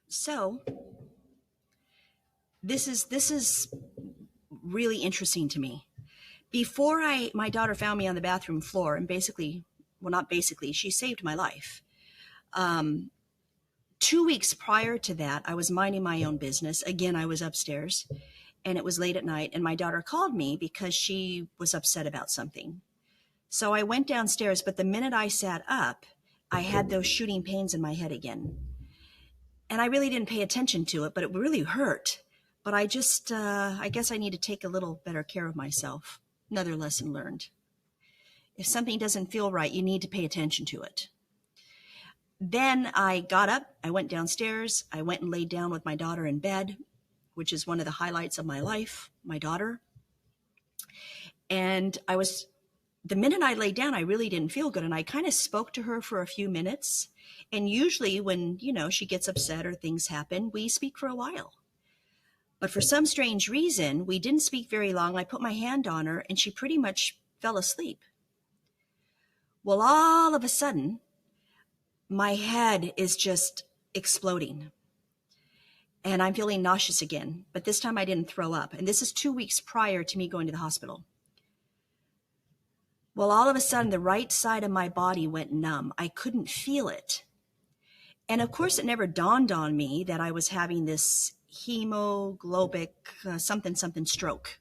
So this is really interesting to me. Before my daughter found me on the bathroom floor and basically, well, not basically, she saved my life. Um, 2 weeks prior to that, I was minding my own business. Again, I was upstairs and it was late at night, and my daughter called me because she was upset about something. So I went downstairs, but the minute I sat up, I had those shooting pains in my head again. And I really didn't pay attention to it, but it really hurt. But I guess I need to take a little better care of myself. Another lesson learned. If something doesn't feel right, you need to pay attention to it. Then I got up, I went downstairs, I went and laid down with my daughter in bed, which is one of the highlights of my life, my daughter. And the minute I laid down, I really didn't feel good. And I kind of spoke to her for a few minutes. And usually when, she gets upset or things happen, we speak for a while. But for some strange reason, we didn't speak very long. I put my hand on her and she pretty much fell asleep. Well, all of a sudden, my head is just exploding. And I'm feeling nauseous again. But this time I didn't throw up. And this is 2 weeks prior to me going to the hospital. Well, all of a sudden, the right side of my body went numb. I couldn't feel it. And of course, it never dawned on me that I was having this hemoglobic something stroke.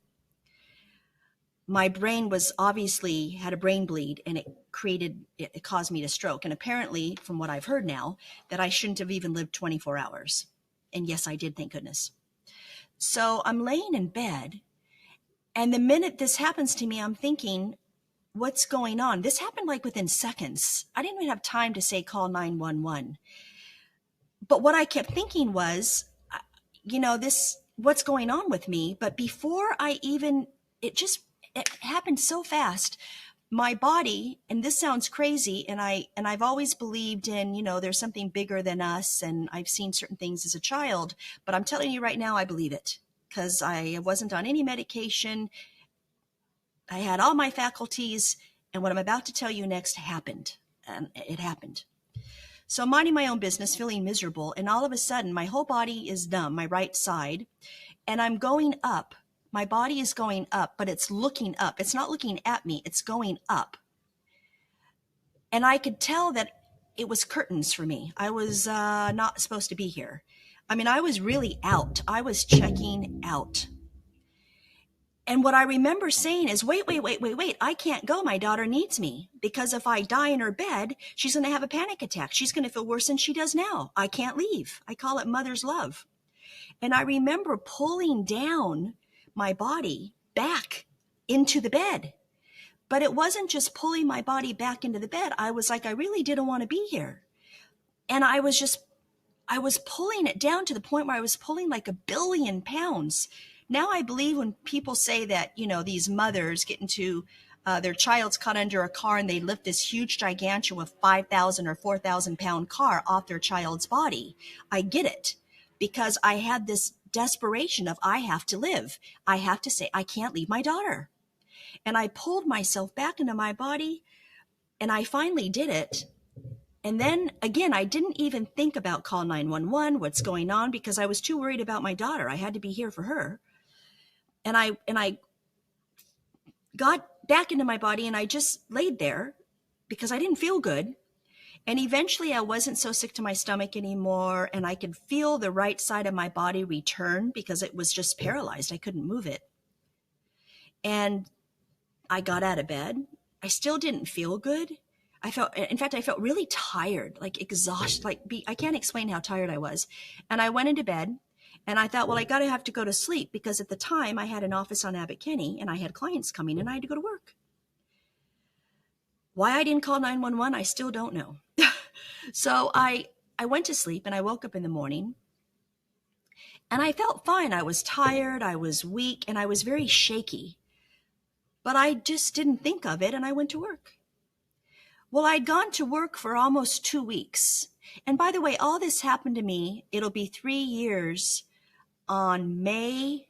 My brain was obviously had a brain bleed, and it caused me to stroke. And apparently, from what I've heard now, that I shouldn't have even lived 24 hours. And yes, I did, thank goodness. So I'm laying in bed, and the minute this happens to me, I'm thinking, what's going on? This happened like within seconds. I didn't even have time to say call 911. But what I kept thinking was, what's going on with me? But before it happened so fast. My body, and this sounds crazy, and I've always believed in, there's something bigger than us, and I've seen certain things as a child, but I'm telling you right now, I believe it because I wasn't on any medication. I had all my faculties, and what I'm about to tell you next happened, and it happened. So I'm minding my own business, feeling miserable, and all of a sudden, my whole body is numb, my right side, and I'm going up. My body is going up, but it's looking up. It's not looking at me. It's going up. And I could tell that it was curtains for me. I was not supposed to be here. I mean, I was really out. I was checking out. And what I remember saying is, wait. I can't go. My daughter needs me. Because if I die in her bed, she's going to have a panic attack. She's going to feel worse than she does now. I can't leave. I call it mother's love. And I remember pulling down my body back into the bed. But it wasn't just pulling my body back into the bed. I was like, I really didn't want to be here. And I was pulling it down to the point where I was pulling like 1 billion pounds. Now I believe when people say that, these mothers get into their child's caught under a car and they lift this huge gigantua 5,000 or 4,000 pound car off their child's body. I get it because I had this desperation of I have to live. I have to say I can't leave my daughter. And I pulled myself back into my body and I finally did it. And then again, I didn't even think about call 911, what's going on, because I was too worried about my daughter. I had to be here for her. And I got back into my body and I just laid there because I didn't feel good. And eventually I wasn't so sick to my stomach anymore. And I could feel the right side of my body return because it was just paralyzed. I couldn't move it. And I got out of bed. I still didn't feel good. I felt really tired, like exhausted, I can't explain how tired I was. And I went into bed and I thought, well, I have to go to sleep because at the time I had an office on Abbott Kinney and I had clients coming and I had to go to work. Why I didn't call 911, I still don't know. So I went to sleep and I woke up in the morning and I felt fine. I was tired, I was weak, and I was very shaky. But I just didn't think of it and I went to work. Well, I'd gone to work for almost 2 weeks. And by the way, all this happened to me, it'll be 3 years on March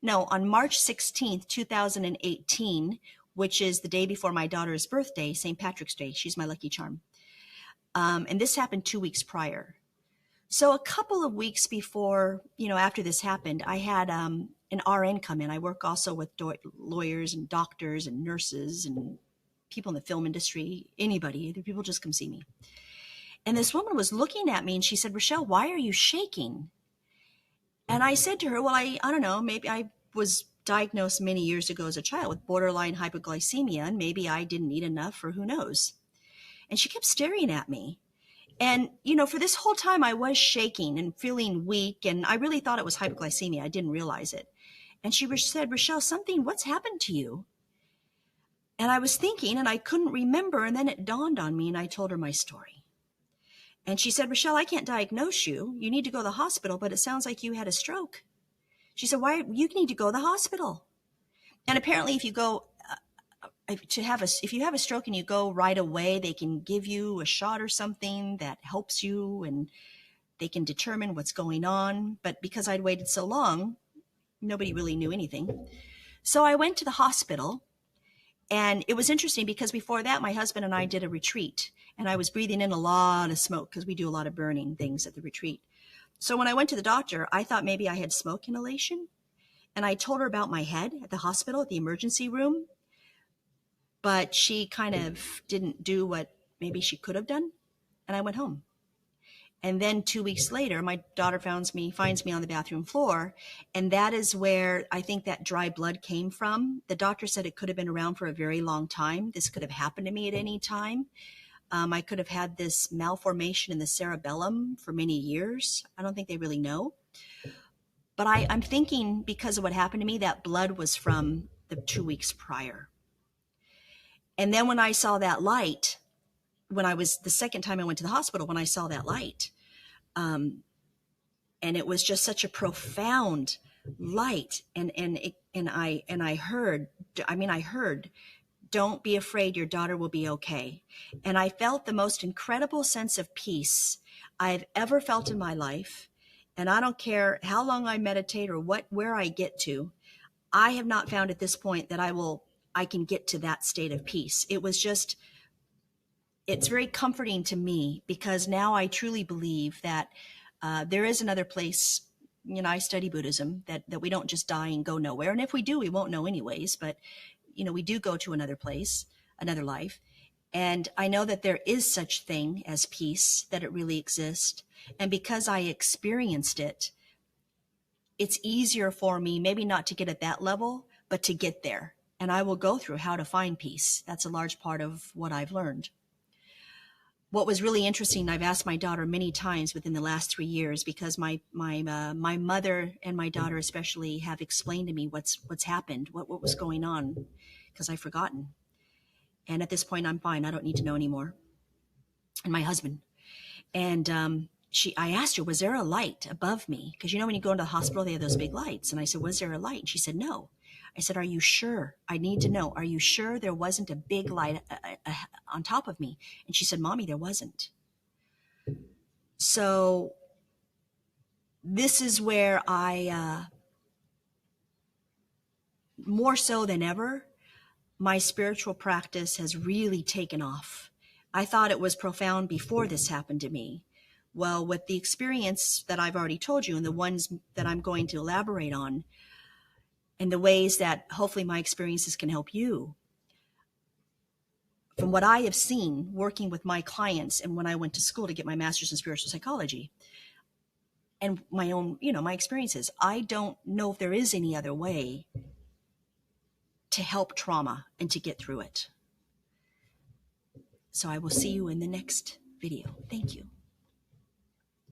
16th, 2018, which is the day before my daughter's birthday, St. Patrick's Day. She's my lucky charm. And this happened 2 weeks prior. So a couple of weeks before, after this happened, I had an RN come in. I work also with lawyers and doctors and nurses and people in the film industry, anybody. People just come see me. And this woman was looking at me and she said, Rochelle, why are you shaking? And I said to her, well, I don't know, maybe I was diagnosed many years ago as a child with borderline hypoglycemia, and maybe I didn't eat enough, or who knows. And she kept staring at me. And, for this whole time I was shaking and feeling weak, and I really thought it was hypoglycemia. I didn't realize it. And she said, Rochelle, what's happened to you? And I was thinking, and I couldn't remember, and then it dawned on me, and I told her my story. And she said, Rochelle, I can't diagnose you. You need to go to the hospital, but it sounds like you had a stroke. She said, why? You need to go to the hospital. And apparently if you go if you have a stroke and you go right away, they can give you a shot or something that helps you and they can determine what's going on. But because I'd waited so long, nobody really knew anything. So I went to the hospital, and it was interesting because before that, my husband and I did a retreat, and I was breathing in a lot of smoke because we do a lot of burning things at the retreat. So when I went to the doctor, I thought maybe I had smoke inhalation, and I told her about my head at the hospital, at the emergency room. But she kind of didn't do what maybe she could have done, and I went home. And then 2 weeks later, my daughter finds me on the bathroom floor, and that is where I think that dry blood came from. The doctor said it could have been around for a very long time. This could have happened to me at any time. I could have had this malformation in the cerebellum for many years. I don't think they really know. But I'm thinking because of what happened to me, that blood was from the 2 weeks prior. And then when I saw that light, the second time I went to the hospital, when I saw that light, and it was just such a profound light, and I heard, don't be afraid, your daughter will be okay. And I felt the most incredible sense of peace I've ever felt in my life. And I don't care how long I meditate or where I get to, I have not found at this point that I can get to that state of peace. It's very comforting to me because now I truly believe that there is another place. I study Buddhism, that we don't just die and go nowhere. And if we do, we won't know anyways, but we do go to another place, another life. And I know that there is such thing as peace, that it really exists. And because I experienced it, it's easier for me, maybe not to get at that level, but to get there. And I will go through how to find peace. That's a large part of what I've learned. What was really interesting, I've asked my daughter many times within the last 3 years, because my mother and my daughter especially have explained to me what's happened, what was going on, because I've forgotten. And at this point, I'm fine. I don't need to know anymore. And my husband. And I asked her, was there a light above me? Because when you go into the hospital, they have those big lights. And I said, was there a light? And she said, no. I said, are you sure? I need to know. Are you sure there wasn't a big light on top of me? And she said, Mommy, there wasn't. So this is where I, more so than ever, my spiritual practice has really taken off. I thought it was profound before this happened to me. Well, with the experience that I've already told you and the ones that I'm going to elaborate on, and the ways that hopefully my experiences can help you, from what I have seen working with my clients and when I went to school to get my master's in spiritual psychology, and my own, my experiences, I don't know if there is any other way to help trauma and to get through it. So I will see you in the next video. Thank you.